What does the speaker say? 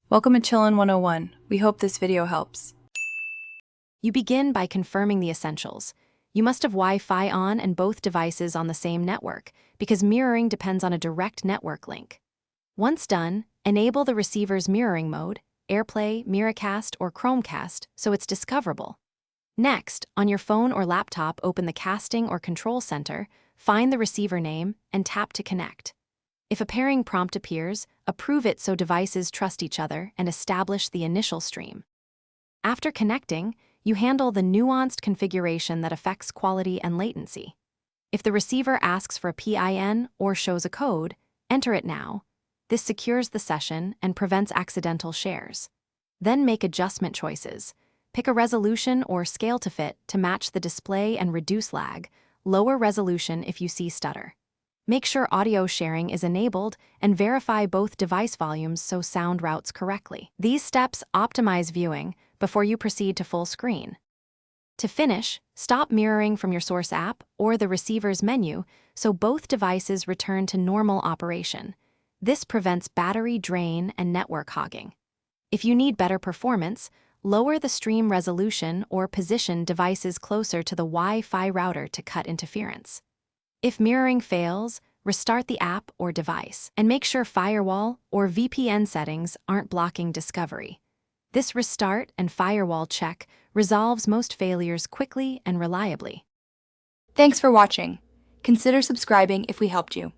Welcome to Chillin' 101. We hope this video helps. You begin by confirming the essentials. You must have Wi-Fi on and both devices on the same network, because mirroring depends on a direct network link. Once done, enable the receiver's mirroring mode, AirPlay, Miracast, or Chromecast, so it's discoverable. Next, on your phone or laptop, open the casting or control center, find the receiver name, and tap to connect. If a pairing prompt appears, approve it so devices trust each other and establish the initial stream. After connecting, you handle the nuanced configuration that affects quality and latency. If the receiver asks for a PIN or shows a code, enter it now. This secures the session and prevents accidental shares. Then make adjustment choices. Pick a resolution or scale to fit to match the display and reduce lag. Lower resolution if you see stutter. Make sure audio sharing is enabled and verify both device volumes so sound routes correctly. These steps optimize viewing before you proceed to full screen. To finish, stop mirroring from your source app or the receiver's menu so both devices return to normal operation. This prevents battery drain and network hogging. If you need better performance, lower the stream resolution or position devices closer to the Wi-Fi router to cut interference. If mirroring fails, restart the app or device, and make sure firewall or VPN settings aren't blocking discovery. This restart and firewall check resolves most failures quickly and reliably. Thanks for watching. Consider subscribing if we helped you.